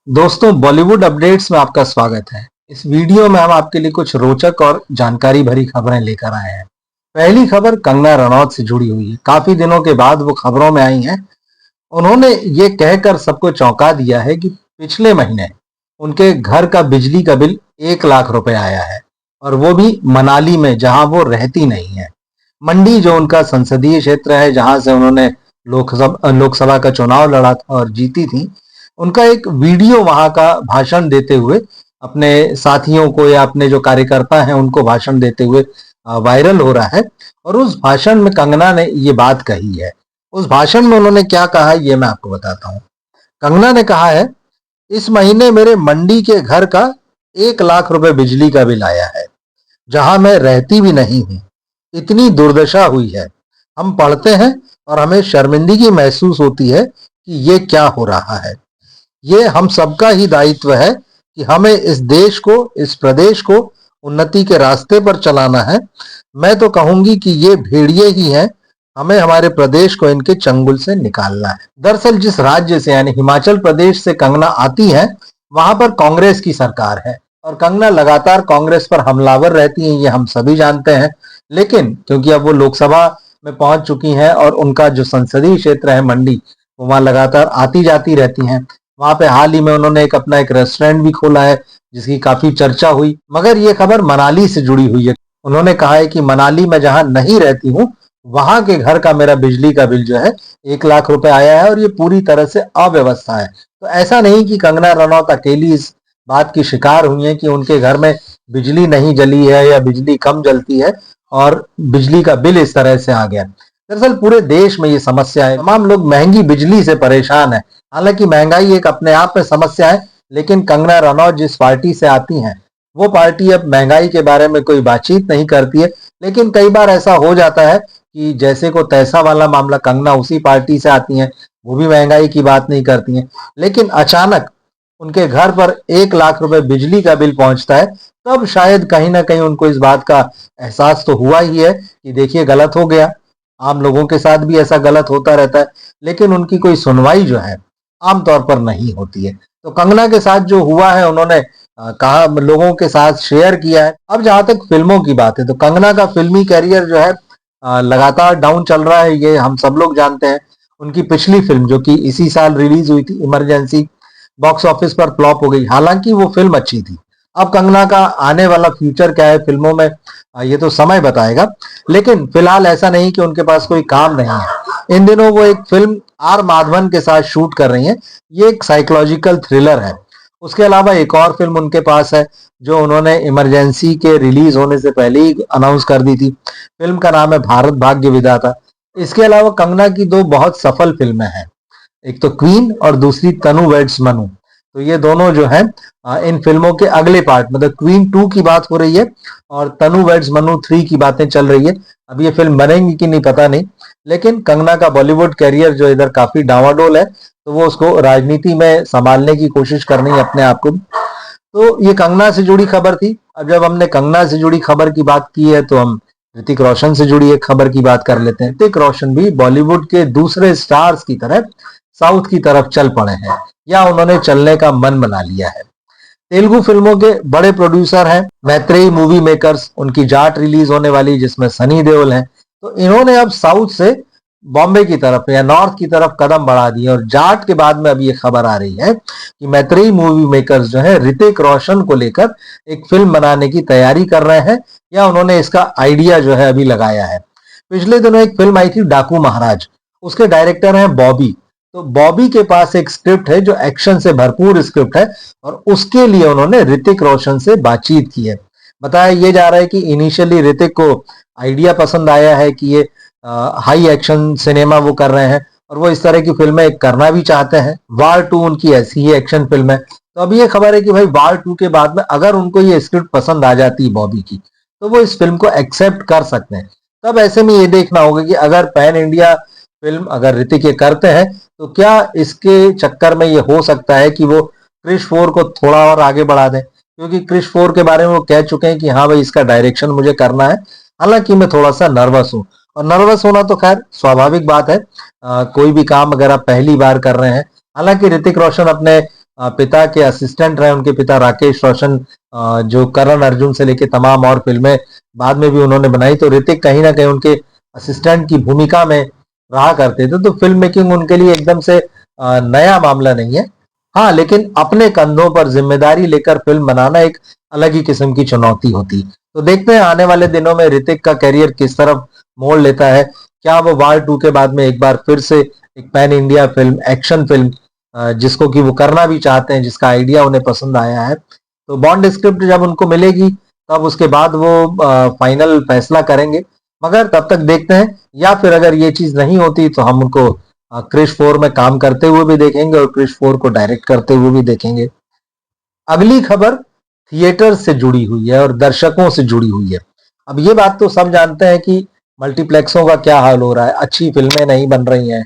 दोस्तों, बॉलीवुड अपडेट्स में आपका स्वागत है। इस वीडियो में हम आपके लिए कुछ रोचक और जानकारी भरी खबरें लेकर आए हैं। पहली खबर कंगना रनौत से जुड़ी हुई है। काफी दिनों के बाद वो खबरों में आई हैं। उन्होंने ये कहकर सबको चौंका दिया है कि पिछले महीने उनके घर का बिजली का बिल 1 लाख रुपए आया है, और वो भी मनाली में, जहां वो रहती नहीं है। मंडी जो उनका संसदीय क्षेत्र है, जहां से उन्होंने लोकसभा का चुनाव लड़ा था और जीती थी, उनका एक वीडियो वहां का भाषण देते हुए अपने साथियों को या अपने जो कार्यकर्ता हैं उनको भाषण देते हुए वायरल हो रहा है। और उस भाषण में कंगना ने ये बात कही है। उस भाषण में उन्होंने क्या कहा है ये मैं आपको बताता हूँ। कंगना ने कहा है, इस महीने मेरे मंडी के घर का 1 लाख रुपए बिजली का बिल आया है, जहां मैं रहती भी नहीं हूँ। इतनी दुर्दशा हुई है। हम पढ़ते हैं और हमें शर्मिंदगी महसूस होती है कि ये क्या हो रहा है। ये हम सबका ही दायित्व है कि हमें इस देश को, इस प्रदेश को उन्नति के रास्ते पर चलाना है। मैं तो कहूंगी कि ये भेड़िए ही हैं। हमें हमारे प्रदेश को इनके चंगुल से निकालना है। दरअसल जिस राज्य से यानी हिमाचल प्रदेश से कंगना आती है, वहां पर कांग्रेस की सरकार है और कंगना लगातार कांग्रेस पर हमलावर रहती हैं, ये हम सभी जानते हैं। लेकिन क्योंकि अब वो लोकसभा में पहुंच चुकी हैं और उनका जो संसदीय क्षेत्र है मंडी, वो वहां लगातार आती जाती रहती हैं। वहां पे हाल ही में उन्होंने अपना एक रेस्टोरेंट भी खोला है, जिसकी काफी चर्चा हुई। मगर ये खबर मनाली से जुड़ी हुई है। उन्होंने कहा है कि मनाली में जहां नहीं रहती हूँ, वहां के घर का मेरा बिजली का बिल जो है 1 लाख रुपए आया है और ये पूरी तरह से अव्यवस्था है। तो ऐसा नहीं कि कंगना रनौत अकेली इस बात की शिकार हुई है कि उनके घर में बिजली नहीं जली है या बिजली कम जलती है और बिजली का बिल इस तरह से आ गया। दरअसल पूरे देश में ये समस्या है। तमाम लोग महंगी बिजली से परेशान है। हालांकि महंगाई एक अपने आप में समस्या है, लेकिन कंगना रनौत जिस पार्टी से आती हैं, वो पार्टी अब महंगाई के बारे में कोई बातचीत नहीं करती है। लेकिन कई बार ऐसा हो जाता है कि जैसे को तैसा वाला मामला, कंगना उसी पार्टी से आती हैं, वो भी महंगाई की बात नहीं करती हैं। लेकिन अचानक उनके घर पर 1 लाख रुपए बिजली का बिल पहुंचता है, तब शायद कहीं ना कहीं उनको इस बात का एहसास तो हुआ ही है कि देखिए गलत हो गया। आम लोगों के साथ भी ऐसा गलत होता रहता है, लेकिन उनकी कोई सुनवाई जो है आमतौर पर नहीं होती है। तो कंगना के साथ जो हुआ है, उन्होंने कहा, लोगों के साथ शेयर किया है। अब जहां तक फिल्मों की बात है, तो कंगना का फिल्मी कैरियर जो है लगातार डाउन चल रहा है, ये हम सब लोग जानते हैं। उनकी पिछली फिल्म जो कि इसी साल रिलीज हुई थी, इमरजेंसी, बॉक्स ऑफिस पर फ्लॉप हो गई। हालांकि वो फिल्म अच्छी थी। अब कंगना का आने वाला फ्यूचर क्या है फिल्मों में, ये तो समय बताएगा। लेकिन फिलहाल ऐसा नहीं कि उनके पास कोई काम नहीं है। इन दिनों वो एक फिल्म आर माधवन के साथ शूट कर रही हैं। ये एक साइकोलॉजिकल थ्रिलर है। उसके अलावा एक और फिल्म उनके पास है, जो उन्होंने इमरजेंसी के रिलीज होने से पहले ही अनाउंस कर दी थी। फिल्म का नाम है भारत भाग्य विधाता। इसके अलावा कंगना की दो बहुत सफल फिल्में हैं, एक तो क्वीन और दूसरी तनु वेड्स मनु। तो ये दोनों जो है इन फिल्मों के अगले पार्ट, मतलब क्वीन 2 की बात हो रही है और तनु वेड्स मनु 3 की बातें चल रही है। अब ये फिल्म बनेंगी कि नहीं पता नहीं। लेकिन कंगना का बॉलीवुड कैरियर जो इधर काफी डावाडोल है, तो वो उसको राजनीति में संभालने की कोशिश करनी है अपने आप को। तो ये कंगना से जुड़ी खबर थी। अब जब हमने कंगना से जुड़ी खबर की बात की है, तो हम ऋतिक रोशन से जुड़ी एक खबर की बात कर लेते हैं। ऋतिक रोशन भी बॉलीवुड के दूसरे स्टार्स की तरह साउथ की तरफ चल पड़े हैं, या उन्होंने चलने का मन बना लिया है। तेलुगु फिल्मों के बड़े प्रोड्यूसर हैं मैत्रेयी मूवी मेकर्स। उनकी जाट रिलीज होने वाली, जिसमें सनी देओल हैं। तो इन्होंने अब साउथ से बॉम्बे की तरफ या नॉर्थ की तरफ कदम बढ़ा दिए, और जाट के बाद में अब ये खबर आ रही है कि मैत्रेयी मूवी मेकर्स जो है ऋतिक रोशन को लेकर एक फिल्म बनाने की तैयारी कर रहे हैं, या उन्होंने इसका आइडिया जो है अभी लगाया है। पिछले दिनों एक फिल्म आई थी डाकू महाराज, उसके डायरेक्टर हैं बॉबी। तो बॉबी के पास एक स्क्रिप्ट है जो एक्शन से भरपूर स्क्रिप्ट है, और उसके लिए उन्होंने ऋतिक रोशन से बातचीत की है। बताया ये जा रहा है कि इनिशियली ऋतिक को आइडिया पसंद आया है कि ये हाई एक्शन सिनेमा वो कर रहे हैं, और वो इस तरह की फिल्में करना भी चाहते हैं। वार 2 उनकी ऐसी ही एक्शन फिल्म है। तो अब ये खबर है कि भाई वार 2 के बाद में अगर उनको ये स्क्रिप्ट पसंद आ जाती है बॉबी की, तो वो इस फिल्म को एक्सेप्ट कर सकते हैं। तब ऐसे में ये देखना होगा कि अगर पैन इंडिया फिल्म अगर ऋतिक ये करते हैं, तो क्या इसके चक्कर में ये हो सकता है कि वो क्रिश 4 को थोड़ा और आगे बढ़ा दें, क्योंकि क्रिश 4 के बारे में वो कह चुके हैं कि हाँ भाई, इसका डायरेक्शन मुझे करना है। हालांकि मैं थोड़ा सा नर्वस हूँ, और नर्वस होना तो खैर स्वाभाविक बात है। कोई भी काम अगर आप पहली बार कर रहे हैं, हालांकि ऋतिक रोशन अपने पिता के असिस्टेंट रहे, उनके पिता राकेश रोशन, जो करण अर्जुन से लेके तमाम और फिल्में बाद में भी उन्होंने बनाई, तो ऋतिक कहीं ना कहीं उनके असिस्टेंट की भूमिका में रहा करते थे। तो फिल्म मेकिंग उनके लिए एकदम से नया मामला नहीं है। हाँ, लेकिन अपने कंधों पर जिम्मेदारी लेकर फिल्म बनाना एक अलग ही किस्म की चुनौती होती। तो देखते हैं आने वाले दिनों में ऋतिक का करियर किस तरफ मोड़ लेता है। क्या वो वार 2 के बाद में एक बार फिर से एक pan India film, action film, जिसको कि वो करना भी चाहते हैं, जिसका आइडिया उन्हें पसंद आया है, तो बॉन्ड स्क्रिप्ट जब उनको मिलेगी तब उसके बाद वो फाइनल फैसला करेंगे। मगर तब तक देखते हैं, या फिर अगर ये चीज नहीं होती तो हम उनको क्रिश 4 में काम करते हुए भी देखेंगे और क्रिश 4 को डायरेक्ट करते हुए भी देखेंगे। अगली खबर थिएटर से जुड़ी हुई है और दर्शकों से जुड़ी हुई है। अब ये बात तो सब जानते हैं कि मल्टीप्लेक्सों का क्या हाल हो रहा है, अच्छी फिल्में नहीं बन रही हैं,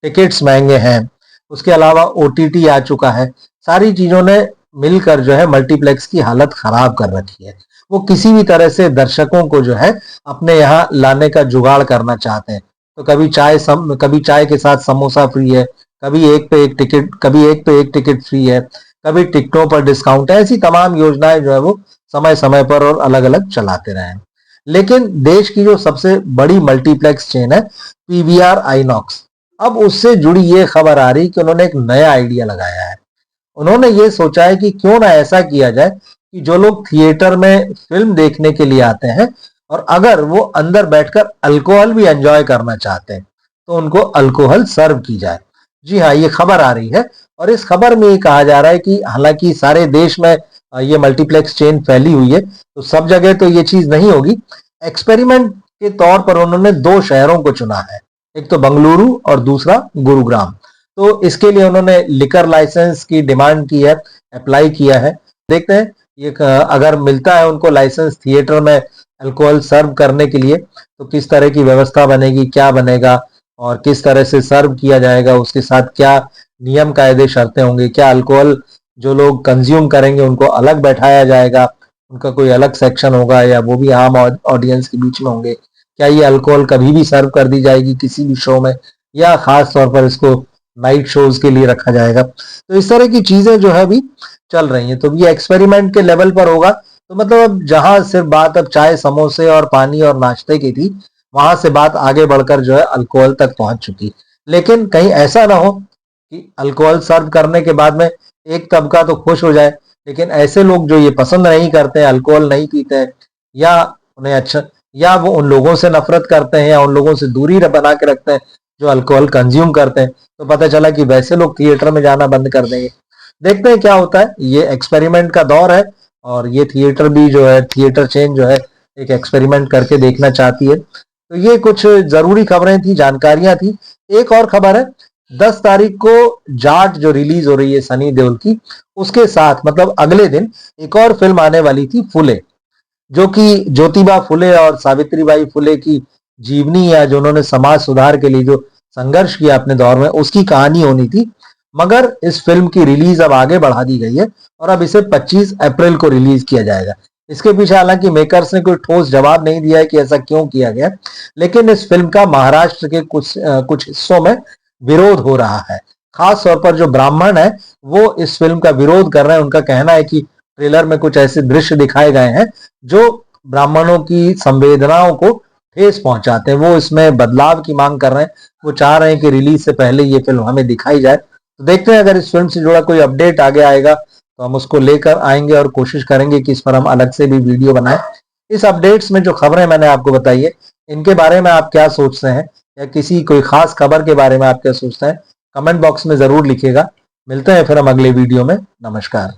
टिकट्स महंगे हैं, उसके अलावा ओटीटी आ चुका है। सारी चीजों ने मिलकर जो है मल्टीप्लेक्स की हालत खराब कर रखी है। वो किसी भी तरह से दर्शकों को जो है अपने यहाँ लाने का जुगाड़ करना चाहते हैं। तो कभी चाय के साथ समोसा फ्री है, कभी एक पे एक टिकट फ्री है, कभी टिकटों पर डिस्काउंट है। ऐसी तमाम योजनाएं जो है वो समय समय पर और अलग अलग चलाते रहे हैं। लेकिन देश की जो सबसे बड़ी मल्टीप्लेक्स चेन है पीवीआर आईनॉक्स, अब उससे जुड़ी ये खबर आ रही कि उन्होंने एक नया आइडिया लगाया है। उन्होंने ये सोचा है कि क्यों ना ऐसा किया जाए कि जो लोग थिएटर में फिल्म देखने के लिए आते हैं और अगर वो अंदर बैठकर अल्कोहल भी एंजॉय करना चाहते हैं तो उनको अल्कोहल सर्व की जाए। जी हाँ, ये खबर आ रही है और इस खबर में ये कहा जा रहा है कि हालांकि सारे देश में ये मल्टीप्लेक्स चेन फैली हुई है, तो सब जगह तो ये चीज नहीं होगी। एक्सपेरिमेंट के तौर पर उन्होंने 2 शहरों को चुना है, एक तो बंगलुरु और दूसरा गुरुग्राम। तो इसके लिए उन्होंने लिकर लाइसेंस की डिमांड की है, अप्लाई किया है। देखते हैं ये अगर मिलता है उनको लाइसेंस थिएटर में अल्कोहल सर्व करने के लिए तो किस तरह की व्यवस्था बनेगी, क्या बनेगा और किस तरह से सर्व किया जाएगा, उसके साथ क्या नियम कायदे शर्तें होंगे, क्या अल्कोहल जो लोग कंज्यूम करेंगे उनको अलग बैठाया जाएगा, उनका कोई अलग सेक्शन होगा या वो भी आम ऑडियंस के बीच में होंगे, क्या ये अल्कोहल कभी भी सर्व कर दी जाएगी किसी भी शो में या खास तौर पर इसको नाइट शोज के लिए रखा जाएगा। तो इस तरह की चीजें जो है अभी चल रही हैं। तो ये एक्सपेरिमेंट के लेवल पर होगा। तो मतलब अब जहां सिर्फ बात अब चाय समोसे और पानी और नाश्ते की थी, वहां से बात आगे बढ़कर जो है अल्कोहल तक पहुंच चुकी। लेकिन कहीं ऐसा ना हो कि अल्कोहल सर्व करने के बाद में एक तबका तो खुश हो जाए, लेकिन ऐसे लोग जो ये पसंद नहीं करते हैं, अल्कोहल नहीं पीते हैं, या उन्हें अच्छा, या वो उन लोगों से नफरत करते हैं या उन लोगों से दूरी बना के रखते हैं जो अल्कोहल कंज्यूम करते हैं, तो पता चला कि वैसे लोग थिएटर में जाना बंद कर देंगे। देखते हैं क्या होता है। ये एक्सपेरिमेंट का दौर है और ये थिएटर भी जो है, थिएटर चेन जो है एक एक्सपेरिमेंट करके देखना चाहती है। तो ये कुछ जरूरी खबरें थी, जानकारियां थी। एक और खबर है, 10 तारीख को जाट जो रिलीज हो रही है सनी देओल की, उसके साथ मतलब अगले दिन एक और फिल्म आने वाली थी फुले, जो कि ज्योतिबा फुले और सावित्रीबाई फुले की जीवनी या जो उन्होंने समाज सुधार के लिए जो संघर्ष किया अपने दौर में उसकी कहानी होनी थी। मगर इस फिल्म की रिलीज अब आगे बढ़ा दी गई है और अब इसे 25 अप्रैल को रिलीज किया जाएगा। इसके पीछे हालांकि मेकर्स ने कोई ठोस जवाब नहीं दिया है कि ऐसा क्यों किया गया, लेकिन इस फिल्म का महाराष्ट्र के कुछ हिस्सों में विरोध हो रहा है। खास तौर पर जो ब्राह्मण है वो इस फिल्म का विरोध कर रहे हैं। उनका कहना है कि ट्रेलर में कुछ ऐसे दृश्य दिखाए गए हैं जो ब्राह्मणों की संवेदनाओं को ठेस पहुंचाते हैं। वो इसमें बदलाव की मांग कर रहे हैं। वो चाह रहे हैं कि रिलीज से पहले ये फिल्म हमें दिखाई जाए। तो देखते हैं अगर इस फिल्म से जुड़ा कोई अपडेट आगे आएगा तो हम उसको लेकर आएंगे और कोशिश करेंगे कि इस पर हम अलग से भी वीडियो बनाएं। इस अपडेट्स में जो खबरें मैंने आपको बताई है, इनके बारे में आप क्या सोचते हैं या किसी कोई खास खबर के बारे में आप क्या सोचते हैं, कमेंट बॉक्स में जरूर लिखिएगा। मिलते हैं फिर हम अगले वीडियो में। नमस्कार।